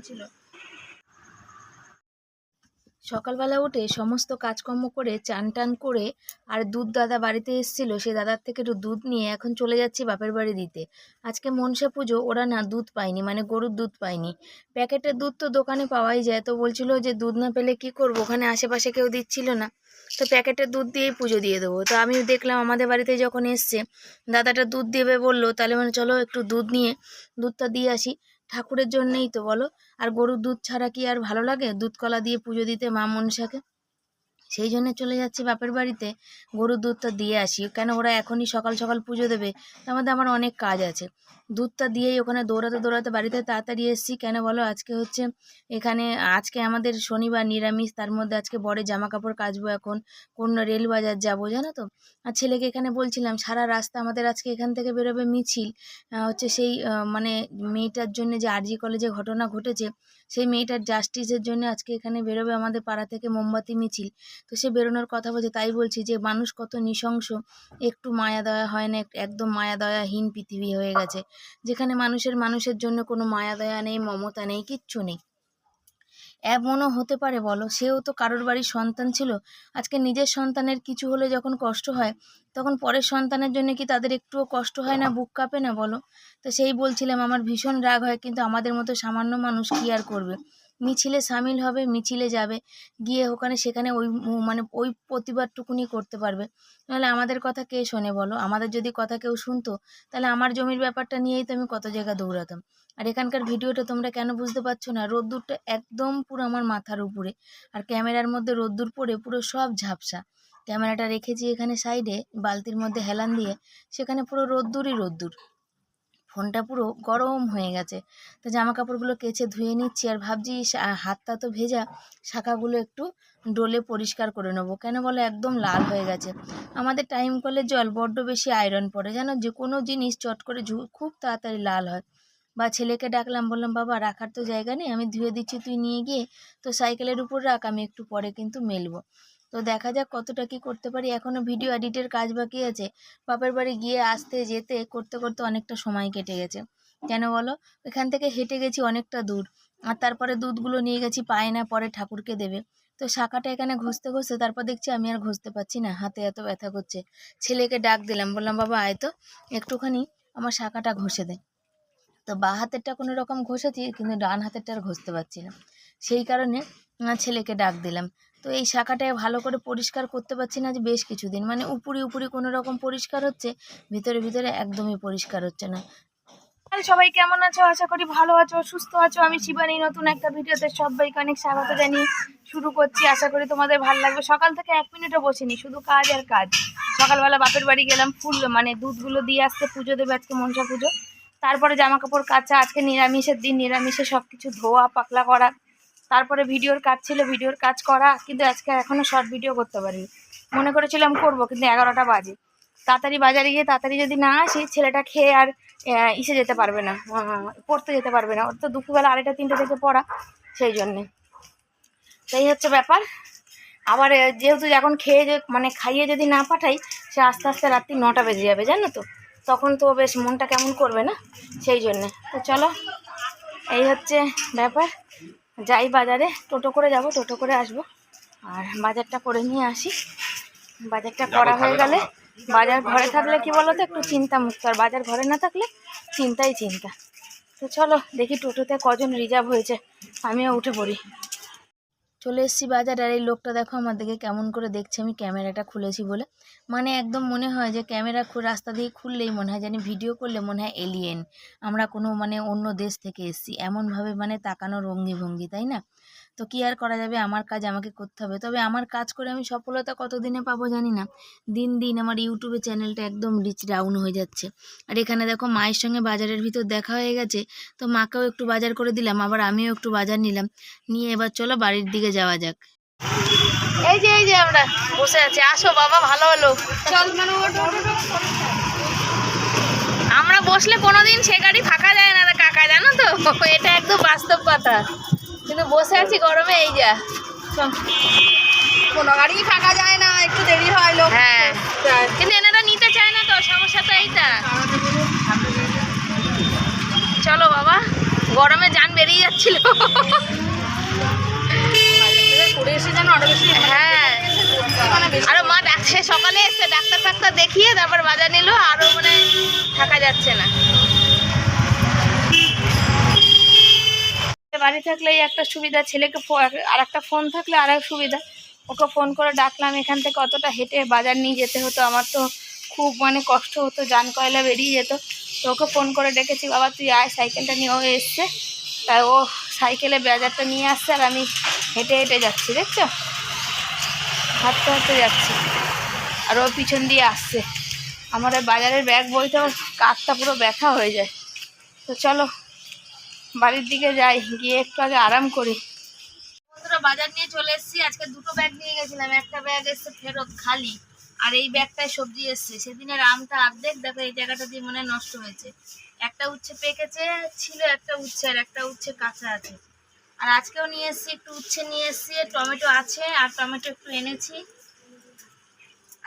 ছিল। সকালবেলা উঠে সমস্ত কাজকর্ম করে চান টান করে আর দুধ দাদা বাড়িতে এসেছিল, সে দাদার থেকে একটু দুধ নিয়ে এখন চলে যাচ্ছি বাপের বাড়ি দিতে। আজকে মনসা পুজো, ওরা না দুধ পায়নি, মানে গরুর দুধ পায়নি। প্যাকেটের দুধ তো দোকানে পাওয়াই যায়, তো বলছিল যে দুধ না পেলে কি করব, ওখানে আশেপাশে কেউ দিচ্ছিল না, তো প্যাকেটের দুধ দিয়েই পুজো দিয়ে দেবো। তো আমি দেখলাম আমাদের বাড়িতে যখন এসছে দাদাটা দুধ দেবে বললো, তাহলে মানে চলো একটু দুধ নিয়ে দুধটা দিয়ে আসি, ঠাকুরের জন্যেই তো বলো। আর গরুর দুধ ছাড়া কি আর ভালো লাগে দুধ কলা দিয়ে পুজো দিতে মা মনসাকে? সেই জন্য চলে যাচ্ছি বাপের বাড়িতে, গরুর দুধটা দিয়ে আসি, কেন ওরা এখনই সকাল সকাল পুজো দেবে, তার মধ্যে আমার অনেক কাজ আছে। দুধটা দিয়েই ওখানে দৌড়াতে দৌড়াতে বাড়িতে তাড়াতাড়ি এসেছি। কেন বলো, আজকে হচ্ছে এখানে, আজকে আমাদের শনিবার নিরামিষ, তার মধ্যে আজকে বরের জামা কাপড় কাচবো, এখন কোন রেল বাজার যাবো জানো তো। আর ছেলেকে এখানে বলছিলাম সারা রাস্তা আমাদের আজকে এখান থেকে বেরোবে মিছিল, হচ্ছে সেই মানে মেয়েটার জন্য যে আরজি কলেজে ঘটনা ঘটেছে, সেই মেয়েটার জাস্টিসের জন্য আজকে এখানে বেরোবে আমাদের পাড়া থেকে মোমবাতি মিছিল। তো সে বেরোনোর কথা বলছে, তাই বলছি যে মানুষ কত নৃশংস, একটু মায়া দয়া হয় না, একদম মায়া দয়াহীন পৃথিবী হয়ে গেছে, যেখানে মানুষের জন্য কোনো মায়া দয়া নেই, মমতা নেই, কিচ্ছু নেই। এমনও হতে পারে বলো, সেও তো কারোর বাড়ির সন্তান ছিল, আজকে নিজের সন্তানের কিছু হলে যখন কষ্ট হয়, তখন পরের সন্তানের জন্য কি তাদের একটুও কষ্ট হয় না, বুক কাঁপে না বলো? তো সেই বলছিলাম আমার ভীষণ রাগ হয়, কিন্তু আমাদের মতো সামান্য মানুষ কি আর করবে। মিছিলে সামিল হবে, মিছিলে যাবে, গিয়ে ওখানে সেখানে ওই মানে ওই প্রতিবাদটুকুনি করতে পারবে, নাহলে আমাদের কথা কে শোনে বলো? আমাদের যদি কথা কেউ শুনতো, তাহলে আমার জমির ব্যাপারটা নিয়েই তো আমি কত জায়গা দৌড়াতাম। আর এখানকার ভিডিওটা তোমরা কেন বুঝতে পারছো না, রোদ্দুরটা একদম পুরো আমার মাথার উপরে, আর ক্যামেরার মধ্যে রোদ্দুর পড়ে পুরো সব ঝাপসা। ক্যামেরাটা রেখেছি এখানে সাইডে বালতির মধ্যে হেলান দিয়ে, সেখানে পুরো রোদ্দুরই রোদ্দুর, ফোনটা পুরো গরম হয়ে গেছে। তো জামা কাপড়গুলো কেচে ধুয়ে নিচ্ছি, আর ভাবছি হাতটা তো ভেজা, শাখাগুলো একটু ডলে পরিষ্কার করে নেবো। কেন বলো, একদম লাল হয়ে গেছে। আমাদের টাইম কলের জল বড্ড বেশি আয়রন পড়ে জানো, যে কোনো জিনিস চট করে খুব তাড়াতাড়ি লাল হয়। বা ছেলেকে ডাকলাম, বললাম বাবা রাখার তো জায়গা নেই, আমি ধুয়ে দিচ্ছি, তুই নিয়ে গিয়ে তো সাইকেলের উপর রাখ, আমি একটু পরে কিন্তু মেলবো। তো দেখা যাক কতটা কি করতে পারি, এখনও ভিডিও এডিটের কাজ বাকি আছে। বাপের বাড়ি গিয়ে আসতে যেতে করতে করতে অনেকটা সময় কেটে গেছে। কেন বলো, এখান থেকে হেঁটে গেছি অনেকটা দূর, আর তারপরে দুধগুলো নিয়ে গেছি পায়ে না, পরে ঠাকুরকে দেবে। তো শাখাটা এখানে ঘষতে ঘষতে তারপর দেখছি আমি আর ঘষতে পারছি না, হাতে এত ব্যথা করছে। ছেলেকে ডাক দিলাম, বললাম বাবা আয় তো একটুখানি আমার শাখাটা ঘষে দে। তো বাঁ হাতেরটা কোনো রকম ঘষেছি, কিন্তু ডান হাতেরটা আর ঘষতে পারছি না, সেই কারণে ছেলেকে ডাক দিলাম। তো এই শাখাটায় ভালো করে পরিষ্কার করতে পারছি না যে বেশ কিছুদিন, মানে উপরি উপরি কোনো রকম পরিষ্কার হচ্ছে, ভিতরে ভিতরে একদমই পরিষ্কার হচ্ছে না। সবাই কেমন আছো? আশা করি ভালো আছো, সুস্থ আছো। আমি শিবানী, নতুন একটা ভিডিওতে সবাইকে অনেক স্বাগত জানিয়ে শুরু করছি। আশা করি তোমাদের ভালো লাগবে। সকাল থেকে 1 মিনিটও বসিনি, শুধু কাজ আর কাজ। সকালবেলা বাপের বাড়ি গেলাম, ফুল মানে দুধগুলো দিয়ে আসতে, পুজো দেবে আজকে মনসা পুজো। তারপরে জামা কাপড় কাচা, আজকে নিরামিষের দিন, নিরামিষে সব কিছু ধোয়া পাকলা করা। তারপরে ভিডিওর কাজ ছিল, ভিডিওর কাজ করা, কিন্তু আজকে এখনও শর্ট ভিডিও করতে পারিনি। মনে করেছিলাম করবো, কিন্তু 11টা বাজে। তাড়াতাড়ি বাজারে গিয়ে তাড়াতাড়ি যদি না আসি, ছেলেটা খেয়ে আর ইসে যেতে পারবে না, পড়তে যেতে পারবে না, ওর তো দুপুরবেলা 2টা 3টে থেকে পড়া, সেই জন্যে। সেই হচ্ছে ব্যাপার। আবার যেহেতু এখন খেয়ে মানে খাইয়ে যদি না পাঠাই, সে আস্তে আস্তে রাত্রি 9টা বেজে যাবে জানো তো, তখন তো বেশ মনটা কেমন করবে না, সেই জন্যে। তো চলো, এই হচ্ছে ব্যাপার। যাই বাজারে, টোটো করে যাব, টোটো করে আসবো, আর বাজারটা করে নিয়ে আসি। বাজারটা করা হয়ে গেলে, বাজার ঘরে থাকলে কি বলো তো, একটু চিন্তা মুক্ত, আর বাজার ঘরে না থাকলে চিন্তাই চিন্তা। তো চলো দেখি টোটোতে কজন রিজার্ভ হয়েছে, আমিও উঠে পড়ি। চলে এসেছি বাজারে, আর এই লোকটা দেখো আমার দিকে কেমন করে দেখছে, আমি ক্যামেরাটা খুলেছি বলে। মানে একদম মনে হয় যে ক্যামেরা রাস্তা দিয়ে খুললেই মনে হয় জানি ভিডিও করলে মনে হয় এলিয়েন, আমরা কোনো মানে অন্য দেশ থেকে এসেছি, এমনভাবে মানে তাকানোর অঙ্গি ভঙ্গি, তাই না? তো কি আর করা যাবে, আমার কাজ আমাকে করতে হবে। তবে আমার কাজ করে আমি সফলতা কতদিনে পাবো জানি না, দিন দিন আমার ইউটিউবে চ্যানেলটা একদম রিচ ডাউন হয়ে যাচ্ছে। আর এখানে দেখো মায়ের সঙ্গে বাজারের ভিতর দেখা হয়ে গেছে, তো মাকেও একটু বাজার করে দিলাম, আবার আমিও একটু বাজার নিলাম, নিয়ে এবার চলো বাড়ির দিকে যাওয়া যাক। এই যে আমরা বসে আছি, আসো বাবা, ভালো হলো। আমরা বসলে কোনোদিন সে গাড়ি ফাঁকা যায় না কাকা, জানো তো, এটা একদম বাস্তব কথা। কিন্তু বসে আছি গরমে, এই যা কোনো গাড়ি ফাঁকা যায় না, একটু দেরি হয় লোক। হ্যাঁ, কিন্তু এনারা নিতে চায় না, তো সমস্যা তো এইটা। চলো বাবা, গরমে জান বেরিয়ে যাচ্ছিল। করে এসে যেন আরো বেশি হ্যাঁ, মানে বেশি আরো মা সে সকালে এসছে, ডাক্তার ফাক্তার দেখিয়ে তারপর বাজার নিল, আরো মানে থাকা যাচ্ছে না। বাড়ি থাকলে এই একটা সুবিধা, ছেলেকে আর একটা ফোন থাকলে আর এক সুবিধা। ওকে ফোন করে ডাকলাম, এখান থেকে অতটা হেঁটে বাজার নিয়ে যেতে হতো, আমার তো খুব মানে কষ্ট হতো, জান কয়লা বেরিয়ে যেত। তো ওকে ফোন করে ডেকেছি, বাবা তুই আয়, সাইকেলটা নিয়ে ও এসছে, তাই ও সাইকেলে বাজারটা নিয়ে আসছে আর আমি হেঁটে হেঁটে যাচ্ছি, দেখছো, হাঁটতে হাঁটতে যাচ্ছি আর ও পিছন দিয়ে আসছে। আমার ওই বাজারের ব্যাগ বইতে আমার কাঁধটা পুরো ব্যথা হয়ে যায়। তো চলো বাড়ির দিকে যাই, গিয়ে একটু আগে আরাম করি। বন্ধুরা বাজার নিয়ে চলে এসেছি, আজকে দুটো ব্যাগ নিয়ে গেছিলাম, একটা ব্যাগ এসছে ফেরত খালি, আর এই ব্যাগটায় সবজি এসছে। সেদিনের আমটা অর্ধেক, দেখো এই জায়গাটা দিয়ে মনে হয় নষ্ট হয়েছে, একটা উচ্ছে পেকেছে ছিল, একটা উচ্ছে, আর একটা উচ্ছে কাঁচা আছে। আর আজকেও নিয়ে এসেছি একটু উচ্ছে নিয়ে এসেছি, টমেটো আছে, আর টমেটো একটু এনেছি।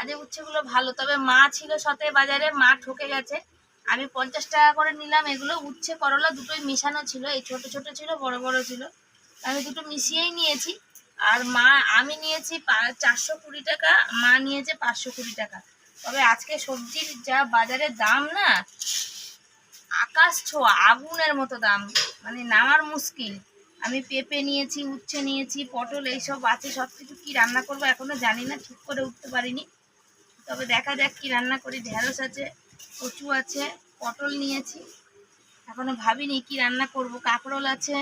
আজ উচ্ছেগুলো ভালো, তবে মা ছিল সাথে বাজারে, মা ঠকে গেছে। আমি 50 টাকা করে নিলাম, এগুলো উচ্ছে করলা দুটোই মিশানো ছিল, এই ছোট ছোট ছিল, বড় বড় ছিল, আমি দুটো মিশিয়েই নিয়েছি। আর মা, আমি নিয়েছি 420 টাকা, মা নিয়েছে 520 টাকা। তবে আজকে সবজির যা বাজারে দাম না, আকাশ ছোঁয়া, আগুনের মতো দাম, মানে নামার মুশকিল। আমি পেঁপে নিয়েছি, উচ্ছে নিয়েছি, পটল, এইসব আছে, সব কিছু কী রান্না করবো এখনো জানি না, ঠিক করে উঠতে পারিনি। তবে দেখা যাক কি রান্না করি। ঢেঁড়স আছে, কচু আছে, পটল নিয়েছি, এখনো ভাবিনি কি রান্না করব। কাঁকরোল আছে,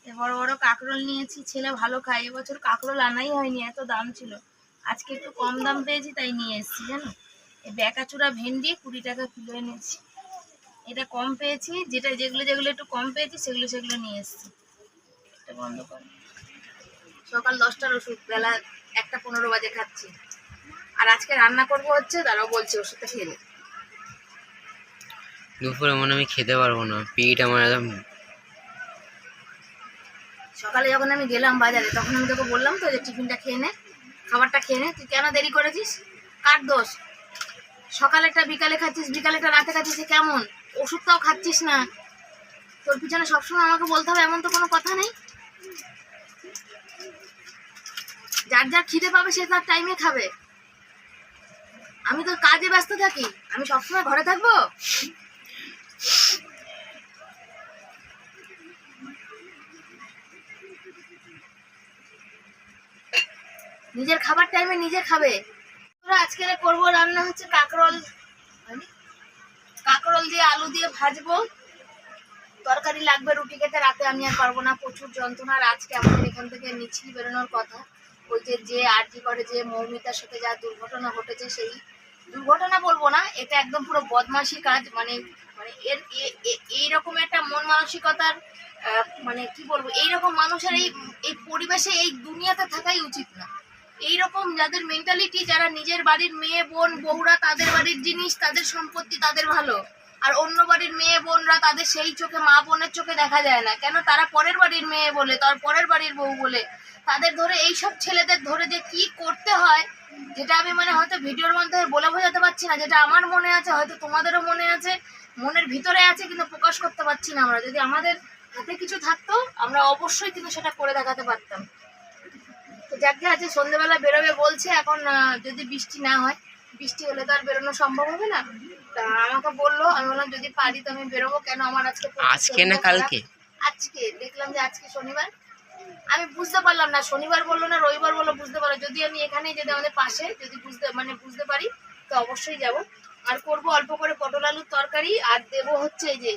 বড় বড় কাঁকরোল নিয়েছি, ছেলে ভালো খায়, এবছর কাঁকরোল আনাই হয়নি, এত দাম ছিল, আজকে একটু কম দাম পেয়েছি তাই নিয়ে এসেছি জানো। এই বেকাচুরা ভেন্ডি 20 টাকা কিলো এনেছি, এটা কম পেয়েছি, যেগুলো যেগুলো একটু কম পেয়েছি সেগুলো নিয়ে এসেছি। এটা বন্ধ কর, সকাল 10টার ওষুধ, বেলা 1:15 বাজে খাচ্ছি। আর আজকে রান্না করবো হচ্ছে, তারাও বলছে ওষুধটা খেয়ে নে। দুপুরে মনে আমি খেতে পারবো না, পেট আমার একদম। সকালে যখন আমি গেলাম বাজারে, তখন আমি তোকে বললাম তো যে টিফিনটা খেয়ে নে, খাবারটা খেয়ে নে, তুই কেন দেরি করেছিস? কার দোষ? সকালেরটা বিকালে খাচ্ছিস, বিকালেরটা রাতে খাচ্ছিস, কেমন? ওষুধটাও খাচ্ছিস না, তোর পিছনে সবসময় আমাকে বলতে হবে এমন তো কোনো কথা নেই। যার যার খিদে পাবে সে তার টাইমে খাবে, আমি তো কাজে ব্যস্ত থাকি, আমি সবসময় ঘরে থাকবো? নিজের খাবার টাইমে নিজে খাবে। আজকে করবো রান্না হচ্ছে কাঁকরোল, কাঁকরোল দিয়ে আলু দিয়ে ভাজবো, তরকারি লাগবে রুটি খেতে, রাতে আমি আর পারবো না, প্রচুর যন্ত্রণা। আর আজকে আমাদের এখান থেকে মিছিল বেরোনোর কথা, ওই যে আরজি করে যে মৌমিতার সাথে যা দুর্ঘটনা ঘটেছে, সেই দুর্ঘটনা বলবো না, এটা একদম পুরো বদমাশি কাজ, মানে মানে এর এইরকম একটা মন মানসিকতার, মানে কি বলবো, এইরকম মানুষের এই এই পরিবেশে এই দুনিয়াতে থাকাই উচিত না। এইরকম যাদের মেন্টালিটি, যারা নিজের বাড়ির মেয়ে বোন বউরা, তাদের বাড়ির জিনিস, তাদের সম্পত্তি তাদের ভালো, আর অন্য বাড়ির মেয়ে বোনরা তাদের সেই চোখে, মা বোনের চোখে দেখা যায় না কেন? তারা পরের বাড়ির মেয়ে বলে, তার পরের বাড়ির বউ বলে, তাদের ধরে, এইসব ছেলেদের ধরে যে কি করতে হয়, যেটা আমি মানে হয়তো ভিডিওর মধ্যে বলে বোঝাতে পারছি না, যেটা আমার মনে আছে, হয়তো তোমাদেরও মনে আছে, মনের ভিতরে আছে, কিন্তু প্রকাশ করতে পারছি না আমরা। যদি আমাদের হাতে কিছু থাকতো, আমরা অবশ্যই কিন্তু সেটা করে দেখাতে পারতাম। তো যাকে আছে সন্ধ্যেবেলা বেরোবে বলছে, এখন যদি বৃষ্টি না হয়, বৃষ্টি হলে তো আর বেরোনো সম্ভব হবে না। তা আমাকে বললো, আমি বললাম যদি পারি তো আমি বেরোবো, কেন আমার আজকে আজকে না কালকে? আজকে দেখলাম যে আজকে শনিবার, আমি বুঝতে পারলাম না শনিবার বললো না রবিবার বললো, বুঝতে পারলো। যদি আমি এখানেই, যদি আমাদের পাশে, যদি বুঝতে পারি তো অবশ্যই যাব। আর করবো অল্প করে পটল আলুর তরকারি, আর দেবো হচ্ছে এই যে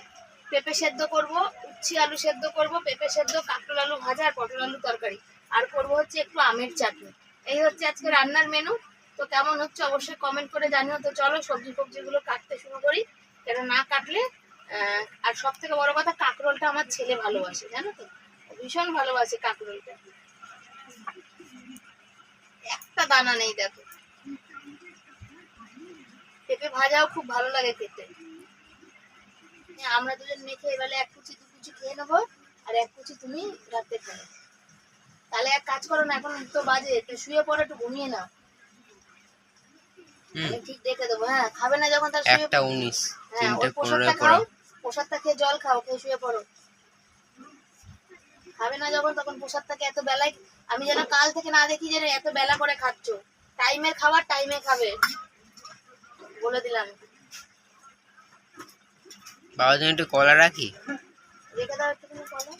পেঁপে সেদ্ধ করবো, উচ্ছে আলু সেদ্ধ করবো, পেঁপে সেদ্ধ, কাঁকরোল আলু ভাজা, আর পটল আলু তরকারি, আর করবো হচ্ছে একটু আমের চাটনি। এই হচ্ছে আজকে রান্নার মেনু। তো কেমন হচ্ছে অবশ্যই কমেন্ট করে জানিও। তো চলো সবজিগুলো কাটতে শুরু করি, কেন না কাটলে আর সব থেকে বড় কথা, কাঁকরোলটা আমার ছেলে ভালোবাসে, জানো তো, ভীষণ ভালোবাসে কাঁকরোলটা, একটা দানা নেই দেখো। পেঁপে ভাজাও খুব ভালো লাগে খেতে। আমরা দুজন মেখে এবারে 1 কুচি 2 কুচি খেয়ে নেবো, আর 1 কুচি তুমি রাতে খাবে। তাহলে এক কাজ করো না, এখন তো বাজে, একটু শুয়ে পড়ো, একটু ঘুমিয়ে নাও, আমি ঠিক দেখে দেবো। হ্যাঁ, খাবে না যখন তার শুয়ে, 1টা 19, হ্যাঁ, 3টে ওই প্রসাদটা 15 খাও, পরে। প্রসাদটা খেয়ে জল খাও, খেয়ে শুয়ে পড়ো। খাবে না যখন, তখন প্রসাদ থাকে এত বেলায়। আমি যেন কাল থেকে না দেখি যে এত বেলা করে খাচ্ছ। টাইমের খাবার টাইমে খাবে, বলে দিলাম। বাবার জন্য একটু কলা রাখি, রেখে দাও একটুখানি কলা।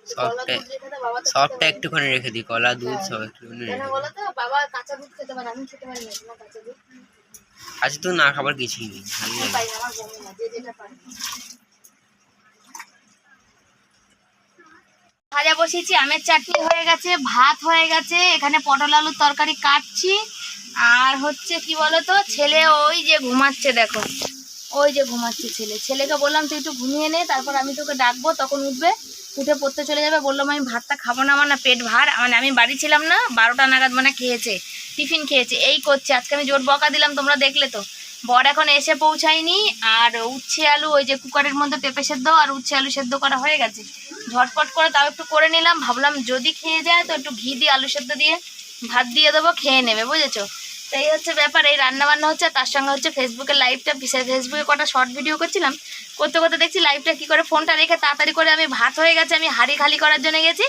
কলা সবটা দুধ রেখে দাও, বাবা তো খেতে সবটা পারে না। একটুখানি রেখে দিই, কলা দুধ হ্যাঁ। সব একটুখানি কেন রেখে দিই। বলো তো, বাবা কাঁচা দুধ খেতে পারে, আমি খেতে পারি না তোমার কাঁচা দুধ। আচ্ছা তুই না খাবার কিছুই নেই, ভালো আমি লাগে। পাই না, আমার বমি না, যে যেটা পারে। ভাজা বসিয়েছি, আমের চাটনি হয়ে গেছে, ভাত হয়ে গেছে, এখানে পটল আলুর তরকারি কাটছি। আর হচ্ছে কি বলতো, ছেলে ওই যে ঘুমাচ্ছে, দেখো ওই যে ঘুমাচ্ছে ছেলে। ছেলেকে বললাম তুই একটু ঘুমিয়ে নে, তারপর আমি তোকে ডাকবো, তখন উঠবে, উঠে পড়তে চলে যাবে। বললাম আমি ভাতটা খাবো না, আমার না পেট ভার, মানে আমি বাড়ি ছিলাম না, 12টা নাগাদ মানে খেয়েছে, টিফিন খেয়েছে, এই করছে। আজকে আমি জোর বকা দিলাম, তোমরা দেখলে তো। বর এখন এসে পৌঁছায়নি। আর উচ্ছে আলু ওই যে কুকারের মধ্যে পেঁপে সেদ্ধ আর উচ্ছে আলু সেদ্ধ করা হয়ে গেছে, ঝটপট করে তাও একটু করে নিলাম। ভাবলাম যদি খেয়ে যায় তো একটু ঘি দিয়ে আলু সেদ্ধ দিয়ে ভাত দিয়ে দেবো, খেয়ে নেবে, বুঝেছো? তো এই হচ্ছে ব্যাপার, এই রান্না বান্না হচ্ছে। তার সঙ্গে হচ্ছে ফেসবুকের লাইভটা, ফেসবুকে কটা শর্ট ভিডিও করছিলাম, করতে করতে দেখছি লাইভটা কি করে, ফোনটা রেখে তাড়াতাড়ি করে আমি ভাত হয়ে গেছে, আমি হাঁড়ি খালি করার জন্য গেছি,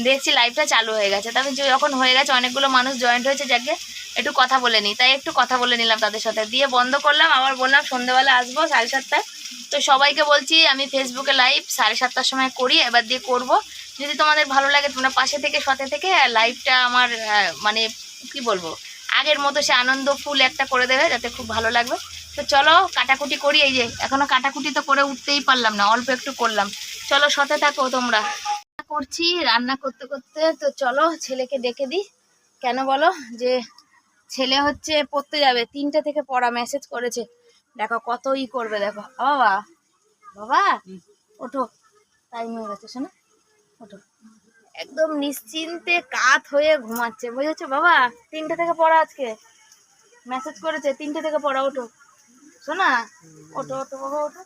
দেখছি লাইভটা চালু হয়ে গেছে। তবে যখন হয়ে গেছে, অনেকগুলো মানুষ জয়েন্ট হয়েছে, যাকে একটু কথা বলে নিই, তাই একটু কথা বলে নিলাম তাদের সাথে, দিয়ে বন্ধ করলাম। আবার বললাম সন্ধ্যেবেলা আসবো 7:30টায়। তো সবাইকে বলছি আমি ফেসবুকে লাইভ 7:30টার সময় করি, এবার দিয়ে করব। যদি তোমাদের ভালো লাগে তোমরা পাশে থেকে সাথে থেকে লাইভটা আমার মানে কি বলবো, আগের মতো সে আনন্দ ফুল একটা করে দেবে, যাতে খুব ভালো লাগবে। তো চলো কাটাকুটি করি, এই যে এখনো কাটাকুটি তো করে উঠতেই পারলাম না, অল্প একটু করলাম। চলো সাথে থাকো তোমরা। করছি রান্না করতে করতে। তো চলো ছেলেকে ডেকে দিই। কেন বলো, যে ছেলে হচ্ছে পড়তে যাবে, 3টে থেকে পড়া, মেসেজ করেছে। দেখো কত করবে, দেখো। বাবা, বাবা ওঠো, টাইম হয়ে গেছে, শোনো ওঠো। একদম নিশ্চিন্তে কাত হয়ে ঘুমাচ্ছে, বুঝেছো? বাবা 3টে থেকে পড়া, আজকে মেসেজ করেছে 3টে থেকে পড়া, ওঠো শোনা, ওঠো ওঠো বাবা ওঠো।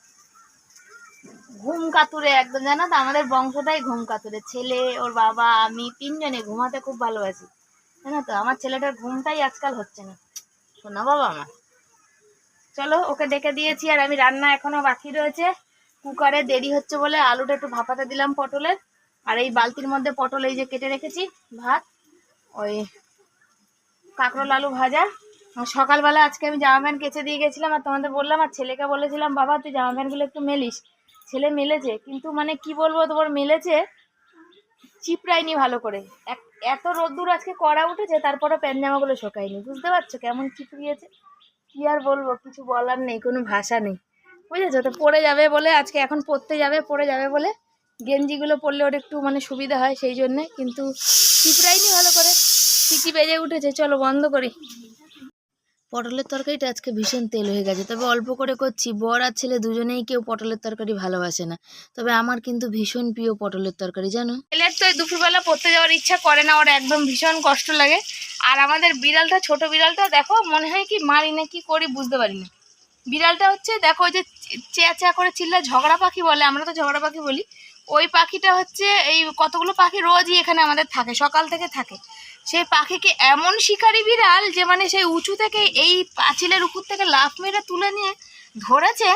ঘুম কাতুরে একদম, জানো তো আমাদের বংশটাই ঘুম কাতুরে। ছেলে, ওর বাবা, আমি 3জনে ঘুমাতে খুব ভালোবাসি, জানো তো। আমার ছেলেটার ঘুমটাই আজকাল হচ্ছে না, শোনা বাবা আমার। চলো ওকে ডেকে দিয়েছি, আর আমি রান্না এখনো বাকি রয়েছে। কুকারে দেরি হচ্ছে বলে আলুটা একটু ভাপাতে দিলাম পটলের। আর এই বালতির মধ্যে পটল এই যে কেটে রেখেছি, ভাত, ওই কাঁকরোল আলু ভাজা। আর সকালবেলা আজকে আমি জামা প্যান্ট কেচে দিয়ে গেছিলাম, আর তোমাদের বললাম, আর ছেলেকে বলেছিলাম বাবা তুই জামা প্যান্টগুলো একটু মেলিস। ছেলে মেলেছে, কিন্তু মানে কি বলবো তোমার, মেলেছে চিপড়াইনি ভালো করে। এত রোদ্দুর আজকে কড়া উঠেছে, তারপরে প্যান্ট জামাগুলো শোকায়নি, বুঝতে পারছো কেমন চিপড়িয়েছে। কি আর বলবো, কিছু বলার নেই, কোনো ভাষা নেই, বুঝেছো? তো পরে যাবে বলে, আজকে এখন পড়তে যাবে, পরে যাবে বলে গেঞ্জিগুলো পরলে ওর একটু মানে সুবিধা হয়, সেই জন্যে। কিন্তু চিপড়াইনি ভালো করে, সিটি বেজে উঠেছে। চলো বন্ধ করি। পটলের তরকারিটা আজকে ভীষণ তেল হয়ে গেছে, তবে অল্প করে করছি। বর আর ছেলে দুজনেই কেউ পটলের তরকারি ভালোবাসে না, তবে আমার কিন্তু ভীষণ প্রিয় পটলের তরকারি, জানো। ছেলের তো দুপুরবেলা পড়তে যাওয়ার ইচ্ছা করে না, ওর একদম ভীষণ কষ্ট লাগে। আর আমাদের বিড়ালটা, ছোট বিড়ালটা দেখো, মনে হয় কি মারি না কি করি বুঝতে পারি না। বিড়ালটা হচ্ছে দেখো, ওই যে চেয়া চেয়া করে চিল্লা, ঝগড়া পাখি বলে, আমরা তো ঝগড়া পাখি বলি। ওই পাখিটা হচ্ছে, এই কতগুলো পাখি রোজই এখানে আমাদের থাকে, সকাল থেকে থাকে। সেই পাখিকে এমন শিকারি বিড়াল যে মানে সেই উঁচু থেকে, এই পাঁচিলের উপর থেকে লাফ মেরে তুলে নিয়ে ধরেছে,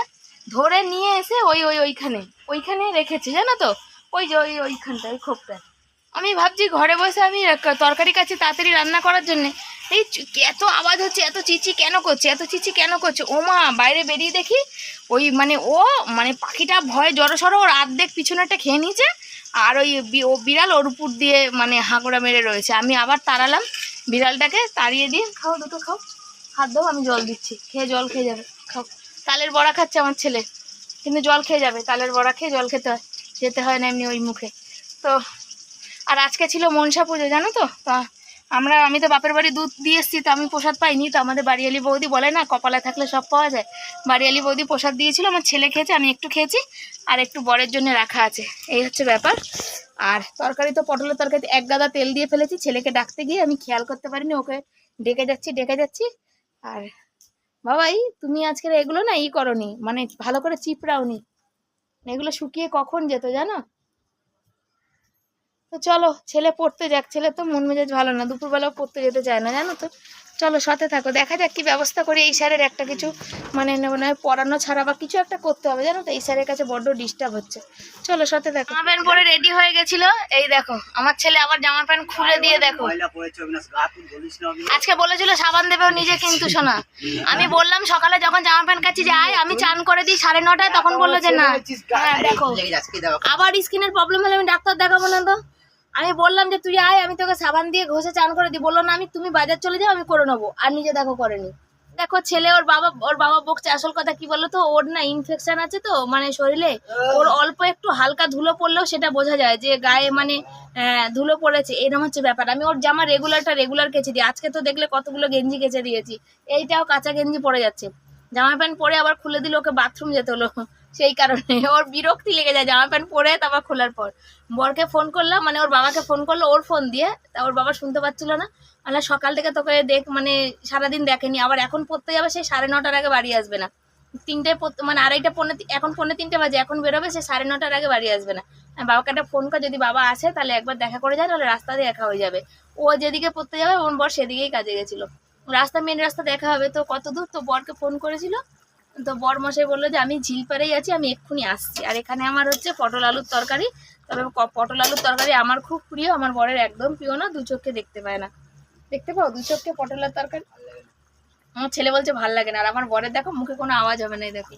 ধরে নিয়ে এসে ওইখানে রেখেছে, জানো তো। ওই যে ওইখানটা, ওই খোপটায়। আমি ভাবছি ঘরে বসে আমি তরকারি কাছে তাড়াতাড়ি রান্না করার জন্যে, এই এত আওয়াজ হচ্ছে, এত চিচি কেন করছে, এত চিচি কেন করছে। ও মা, বাইরে বেরিয়ে দেখি ওই মানে ও মানে পাখিটা ভয়ে জড়সড়, ওর আর্ধেক পিছনেটা খেয়ে নিয়েছে, আর ও বিড়াল ওর উপর দিয়ে মানে হাঁকড়া মেরে রয়েছে। আমি আবার তাড়ালাম বিড়ালটাকে, তাড়িয়ে দিয়ে, খাও দুটো খাও, হাত দাও, আমি জল দিচ্ছি, জল খেয়ে যাবে, খাও। তালের বড়া খাচ্ছে আমার ছেলে, কিন্তু জল খেয়ে যাবে, তালের বড়া খেয়ে জল খেতে হয়, যেতে হয় না এমনি ওই মুখে। তো আর আজকে ছিল মনসা পুজো, জানো তো। তা আমি তো বাপের বাড়ি দুধ দিয়ে এসেছি, তো আমি প্রসাদ পাইনি। তো আমাদের বাড়িয়ালি বৌদি বলে না, কপালে থাকলে সব পাওয়া যায়, বাড়িয়ালি বৌদি প্রসাদ দিয়েছিল, আমার ছেলে খেয়েছে, আমি একটু খেয়েছি, আর একটু বরের জন্য রাখা আছে, এই হচ্ছে ব্যাপার। আর তরকারি তো পটলের তরকারি 1 গাদা তেল দিয়ে ফেলেছি, ছেলেকে ডাকতে গিয়ে আমি খেয়াল করতে পারিনি, ওকে ডেকে যাচ্ছি। আর বাবাই তুমি আজকের এগুলো না করনি, মানে ভালো করে চিপড়াওনি, এগুলো শুকিয়ে কখন যেত জানো। তো চলো ছেলে পড়তে যাক, ছেলে তো মন মেজাজ ভালো না, দুপুরবেলাও পড়তে যেতে চায় না, জানো তো। চলো সাথে থাকো, দেখা যাক কি ব্যবস্থা করি। এই স্যারের একটা কিছু মানে মনে হয় পড়ানো ছাড়া বা কিছু একটা করতে হবে, জানো তো এই স্যারের কাছে বড্ড ডিস্টার্ব হচ্ছে। চলো সাথে দেখো। জামা প্যান্ট পরে রেডি হয়ে গেছিল, এই দেখো আমার ছেলে আবার জামা প্যান্ট খুলে দিয়ে দেখো। আজকে বলেছিল সাবান দেবে, ও নিজে কিন্তু শোনা। আমি বললাম সকালে যখন জামা প্যান্ট কাচ্ছি যে আয় আমি চান করে দিই 9:30, তখন বললো যে না। হ্যাঁ দেখো আবার স্কিনের প্রবলেম হলে আমি ডাক্তার দেখাবো না তো। আমি বললাম যে তুই আয় আমি তোকে সাবান দিয়ে ঘষে চান করে দিই, বললো না আমি তুমি বাজার চলে যাও আমি করে নেবো, আর নিজে দেখো করেনি। দেখো ছেলে ওর বাবা বকছে, আসল কথা কি বলতো, ওর না ইনফেকশন আছে তো মানে শরীরে, ওর অল্প একটু হালকা ধুলো পড়লেও সেটা বোঝা যায় যে গায়ে মানে ধুলো পড়েছে, এরকম হচ্ছে ব্যাপার। আমি ওর জামা রেগুলার কেচে দিই, আজকে তো দেখলে কতগুলো গেঞ্জি কেচে দিয়েছি, এইটাও কাঁচা গেঞ্জি পরে যাচ্ছে। জামা প্যান্ট পরে আবার খুলে দিলে ওকে বাথরুম যেতে হলো, সেই কারণে ওর বিরক্তি লেগে যায় জামা প্যান্ট পরে তারপর খোলার পর। বরকে ফোন করলাম, মানে ওর বাবাকে ফোন করলো ওর ফোন দিয়ে, তা ওর বাবা শুনতে পাচ্ছিল না। মানে সকাল থেকে তোকে মানে সারাদিন দেখেনি, আবার এখন পড়তে যাবে, সেই 9:30 আগে বাড়ি আসবে না। 3টে মানে 2:30 এখন 2:45 বাজে, এখন বেরোবে, সে 9:30 আগে বাড়ি আসবে না। আমি বাবাকে একটা ফোন করে, যদি বাবা আসে তাহলে একবার দেখা করে যায়, তাহলে রাস্তা দিয়ে দেখা হয়ে যাবে। ও যেদিকে পড়তে যাবে ওর বর সেদিকেই কাজে গেছিলো, মেন রাস্তা দেখা হবে তো কত দূর। তো বরকে ফোন করেছিল, তো বর মশাই বললো যে আমি ঝিলপাড়েই আছি, আমি এক্ষুনি আসছি। আর এখানে আমার হচ্ছে পটল আলুর তরকারি, তবে পটল আলুর তরকারি আমার খুব প্রিয়, আমার বরের একদম প্রিয় না, 2 চোখে দেখতে পায় না। দেখতে পাও 2 চোখে পটলের তরকারি? আমার ছেলে বলছে ভাল লাগে না, আর আমার বরের দেখো মুখে কোনো আওয়াজ হবে না, দেখো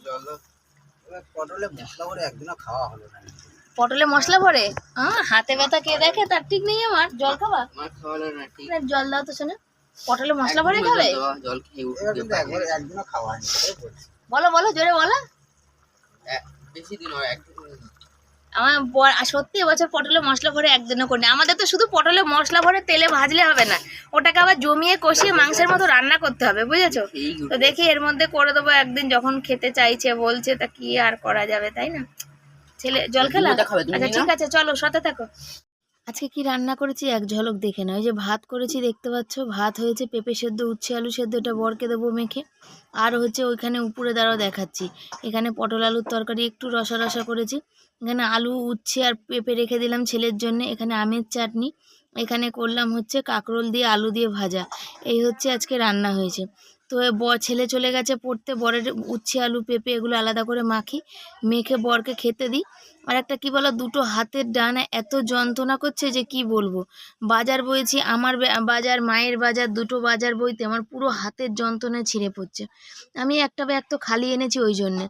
পটলে মশলা ভরে হাতে ব্যথা কে দেখে তার ঠিক নেই। আমার জল খাবা, জল দাও তো শোনে, পটলে মশলা ভরে খাবে? বলো বলো জোরে বলো। আমার বর সত্যি এবছর পটলে মশলা ভরে একদিনও করিনি। আমাদের তো শুধু পটলে মশলা ভরে তেলে ভাজলে হবে না, ওটাকে আবার জমিয়ে কষিয়ে মাংসের মতো রান্না করতে হবে, বুঝেছো? তো দেখি এর মধ্যে করে দেবো একদিন, যখন খেতে চাইছে বলছে, তা কি আর করা যাবে, তাই না? ছেলে জল খেলা? আচ্ছা ঠিক আছে চলো সাথে থাকো। আজকে কি রান্না করেছি এক ঝলক দেখে নাও। এই যে ভাত করেছি দেখতে পাচ্ছ, ভাত হয়েছে পেঁপে সেদ্ধ, উচ্ছে আলু সেদ্ধ, এটা বরকে দেবো মেখে। আর হচ্ছে ওইখানে উপরে দাঁড়াও দেখাচ্ছি, এখানে পটল আলুর তরকারি একটু রসা রসা করেছি, এখানে আলু উচ্ছে আর পেঁপে রেখে দিলাম ছেলের জন্য, এখানে আমের চাটনি, এখানে করলাম হচ্ছে কাঁকরোল দিয়ে আলু দিয়ে ভাজা। এই হচ্ছে আজকে রান্না হয়েছে। তো ছেলে চলে গেছে পড়তে, বরের উচ্ছে আলু পেঁপে এগুলো আলাদা করে মাখি, মেখে বরকে খেতে দিই। আর একটা কি বলো, দুটো হাতের ডানা এত যন্ত্রণা করছে যে কি বলবো। বাজার বইছি, আমার বাজার মায়ের বাজার, দুটো বাজার বইতে আমার পুরো হাতের যন্ত্রণায় ছিঁড়ে পড়ছে। আমি একটা ব্যাগ তো খালি এনেছি, ওই জন্যে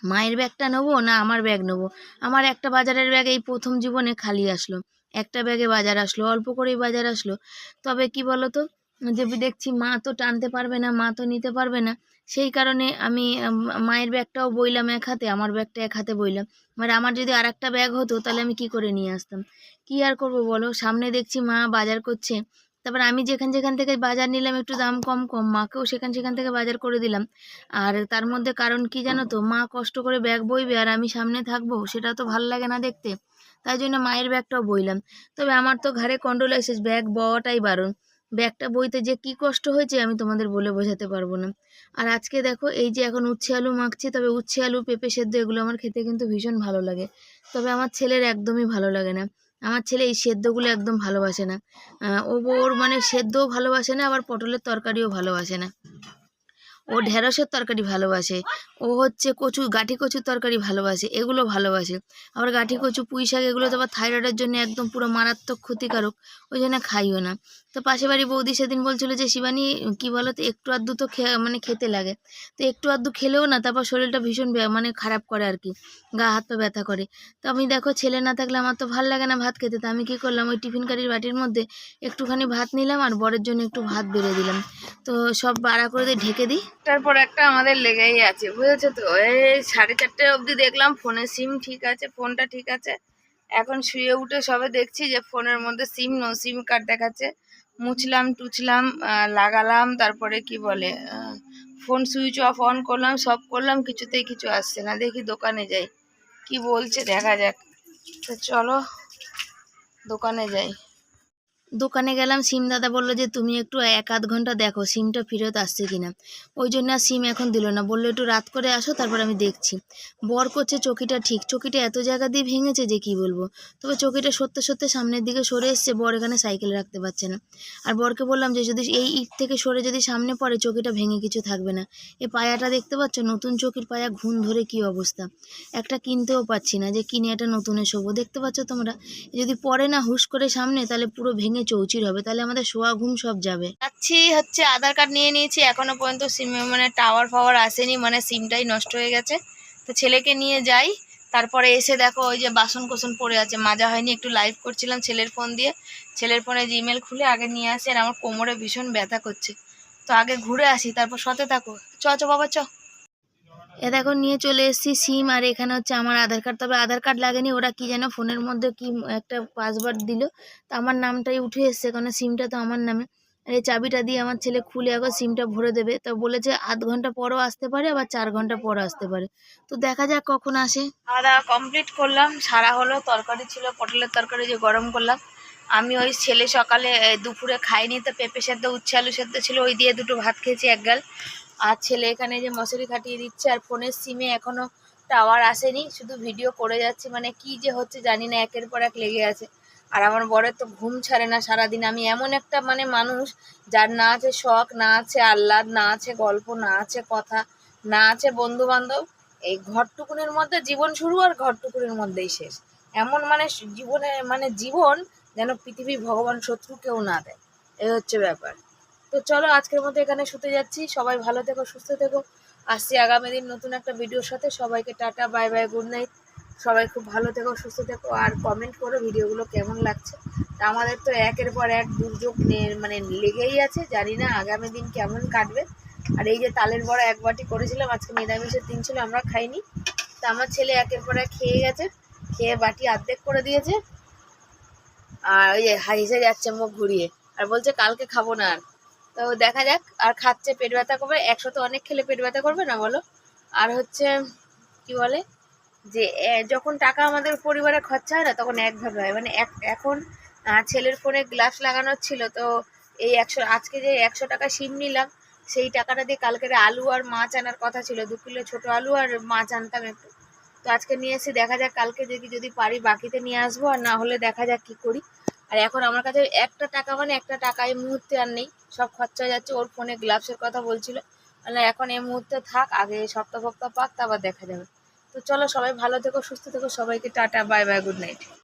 মায়ের ব্যাগটা নেবো না আমার ব্যাগ নেবো। আমার একটা বাজারের ব্যাগ এই প্রথম জীবনে খালি আসলো, একটা ব্যাগে বাজার আসলো, অল্প করেই বাজার আসলো। তবে কি বলো তো, যে দেখছি মা তো টানতে পারবে না, মা তো নিতে পারবে না, সেই কারণে আমি মায়ের ব্যাগটাও বইলাম এক হাতে, আমার ব্যাগটা এক হাতে বইলাম। মানে আমার যদি আর একটা ব্যাগ হতো তাহলে আমি কি করে নিয়ে আসতাম, কি আর করবো বলো। সামনে দেখছি মা বাজার করছে, তারপর আমি যেখান থেকে বাজার নিলাম একটু দাম কম মাকেও সেখান থেকে বাজার করে দিলাম। আর তার মধ্যে কারণ কি জানো তো, মা কষ্ট করে ব্যাগ বইবে আর আমি সামনে থাকবো, সেটা তো ভালো লাগে না দেখতে, তাই জন্য মায়ের ব্যাগটাও বইলাম। তবে আমার তো ঘাড়ে কন্ডোলাইসিস, ব্যাগ বওয়াটাই বারণ, ব্যাগটা বইতে যে কি কষ্ট হয়েছে আমি তোমাদের বলে বোঝাতে পারবো না। আর আজকে দেখো এই যে এখন উচ্ছে আলু মাখছি, তবে উচ্ছে আলু পেঁপে সেদ্ধ এগুলো আমার খেতে কিন্তু ভীষণ ভালো লাগে, তবে আমার ছেলের একদমই ভালো লাগে না। আমার ছেলে এই সেদ্ধগুলো একদম ভালোবাসে না, ওর মানে সেদ্ধও ভালোবাসে না, আবার পটলের তরকারিও ভালোবাসে না। ও ঢেঁড়সের তরকারি ভালোবাসে, ও হচ্ছে গাঁঠি কচুর তরকারি ভালোবাসে, এগুলো ভালোবাসে। আবার গাঁঠি কচু পুঁই শাক এগুলো তো আবার থাইরয়েডের জন্য একদম পুরো মারাত্মক ক্ষতিকারক, ওই জন্য খাইও না। তো পাশে বাড়ি বৌদি সেদিন বলছিল যে শিবানী কি বলো তো, একটু আধটু তো মানে খেতে লাগে, তো একটু আধটু খেলেও না তারপর শরীরটা ভীষণ মানে খারাপ করে আর কি, গা হাত পা ব্যথা করে। তো আমি দেখো ছেলে না থাকলে আমার তো ভাল লাগে না ভাত খেতে, তো আমি কি করলাম, ওই টিফিন কারির বাটির মধ্যে একটুখানি ভাত নিলাম আর বরের জন্য একটু ভাত বেড়ে দিলাম, তো সব বাড়া করে দিয়ে ঢেকে দিই। তারপর একটা আমাদের লেগেই আছে, বুঝেছো তো। এই 4:30 অবধি দেখলাম ফোনে সিম ঠিক আছে, ফোনটা ঠিক আছে, এখন শুয়ে উঠে সবে দেখছি যে ফোনের মধ্যে সিম কার্ড দেখাচ্ছে। মুছলাম টুছলাম লাগালাম, তারপরে কি বলে ফোন সুইচ অফ অন করলাম, সব করলাম, কিছুতেই কিছু আসছে না। দেখি দোকানে যাই, কি বলছে দেখা যাক। তো চলো দোকানে যাই। দোকানে গেলাম, সিম দাদা বললো যে তুমি একটু 1-8 ঘন্টা দেখো সিমটা ফেরত আসছে কিনা। ওই জন্য আর সিম এখন দিল না, বললো একটু রাত করে আসো, তারপর আমি দেখছি। বর করছে চকিটা ঠিক, চকিটা এত জায়গা দিয়ে ভেঙেছে যে কি বলবো। তবে চকিটা সত্যি সত্যি সামনের দিকে সরে এসছে, বর এখানে সাইকেল রাখতে পারছে না। আর বরকে বললাম যে যদি এই ইট থেকে সরে যদি সামনে পড়ে চকিটা ভেঙে কিছু থাকবে না। এই পায়াটা দেখতে পাচ্ছ, নতুন চকির পায়া ঘুণ ধরে কি অবস্থা। একটা কিনতেও পাচ্ছি না যে কিনে একটা নতুনে শোবো, দেখতে পাচ্ছ তোমরা। যদি পড়ে না হুশ করে সামনে, তাহলে পুরো ভেঙে চৌচির হবে, তাহলে আমাদের শোয়া ঘুম সব যাবে। যাচ্ছি হচ্ছে আধার কার্ড নিয়ে নিয়েছি, এখনো পর্যন্ত সিম মানে টাওয়ার ফাওয়ার আসেনি, মানে সিমটাই নষ্ট হয়ে গেছে। তো ছেলেকে নিয়ে যাই, তারপরে এসে দেখো ওই যে বাসন কোসন পড়ে আছে, মাজা হয়নি। একটু লাইভ করছিলাম ছেলের ফোন দিয়ে, ছেলের ফোনে জিমেল খুলে আগে নিয়ে আসি। আর আমার কোমরে ভীষণ ব্যথা করছে, তো আগে ঘুরে আসি, তারপর সাথে থাকো। চ চ বাবা চ। এ দেখো নিয়ে চলে এসেছি সিম, আর এখানে হচ্ছে আমার আধার কার্ড। তবে আধার কার্ড লাগেনি, ওরা কি যেন ফোনের মধ্যে কি একটা পাসওয়ার্ড দিল, তো আমার নামটাই উঠে এসছে, কারণ সিমটা তো আমার নামে। আর এই চাবিটা দিয়ে আমার ছেলে খুলে এখন সিমটা ভরে দেবে। তো বলেছে 8 ঘন্টা পরও আসতে পারে, আবার 4 ঘন্টা পরও আসতে পারে। তো দেখা যাক কখন আসে। খাওয়া দাওয়া কমপ্লিট করলাম, সারা হলো। তরকারি ছিল পটলের তরকারি, যে গরম করলাম। আমি ওই ছেলে সকালে দুপুরে খাইনি, তো পেঁপে সেদ্ধ উচ্ছে আলু সেদ্ধ ছিল, ওই দিয়ে দুটো ভাত খেয়েছি 1 গাল। আর ছেলে এখানে যে মশারি খাটিয়ে দিচ্ছে, আর ফোনের সিমে এখনো টাওয়ার আসেনি, শুধু ভিডিও করে যাচ্ছি। মানে কি যে হচ্ছে জানি না, একের পর এক লেগে আছে। আর আমার বরের তো ঘুম ছাড়ে না সারাদিন। আমি এমন একটা মানে মানুষ, যার না আছে শখ, না আছে আহ্লাদ, না আছে গল্প, না আছে কথা, না আছে বন্ধু বান্ধব। এই ঘরটুকুনের মধ্যে জীবন শুরু, আর ঘরটুকুনের মধ্যেই শেষ। এমন মানে জীবনে মানে জীবন যেন পৃথিবীর ভগবান শত্রু কেউ না দেয়, এই হচ্ছে ব্যাপার। তো চলো আজকের মতো এখানে শুতে যাচ্ছি। সবাই ভালো থেকো, সুস্থ থেকো। আসছি আগামী দিন নতুন একটা ভিডিওর সাথে। সবাইকে tata, bye bye, good night. সবাই খুব ভালো থেকো, সুস্থ থেকো, আর কমেন্ট করো ভিডিওগুলো কেমন লাগছে। তা আমাদের তো একের পর এক দুর্যোগ মানে লেগেই আছে, জানি না আগামী দিন কেমন কাটবে। আর এই যে তালের বড়া 1 বাটি করেছিলাম, আজকে নিরামিষের দিন ছিল, আমরা খাইনি। তা আমার ছেলে একের পর এক খেয়ে গেছে, খেয়ে বাটি অর্ধেক করে দিয়েছে। আর ওই যে হেসে যাচ্ছে মুখ ঘুরিয়ে, আর বলছে কালকে খাবো না আর। তো দেখা যাক, আর খাচ্ছে, পেট ব্যথা করবে। একসাথে অনেক খেলে পেট ব্যথা করবে না বলো? আর হচ্ছে কি বলে যে যখন টাকা আমাদের পরিবারে খরচা হয় না, তখন একভাবে হয়। মানে এখন ছেলের ফোনে গ্লাস লাগানোর ছিল, তো এই 100 আজকে যে 100 টাকা সিম নিলাম, সেই টাকাটা দিয়ে কালকের আলু আর মাছ আনার কথা ছিল, 2 কিলো ছোট আলু আর মাছ আনতাম একটু। তো আজকে নিয়ে এসে দেখা যাক, কালকে যদি পারি বাকিতে নিয়ে আসবো, আর না হলে দেখা যাক কি করি। আর এখন আমার কাছে একটা টাকা, মানে একটা টাকা এই মুহূর্তে আর নেই, সব খরচা হয়ে যাচ্ছে। ওর ফোনে গ্লাভসের কথা বলছিল, মানে এখন এই মুহূর্তে থাক, আগে সপ্তাহ পাক, তারপর দেখা যাবে। তো চলো সবাই ভালো থেকো, সুস্থ থেকো, সবাইকে tata, bye bye, good night.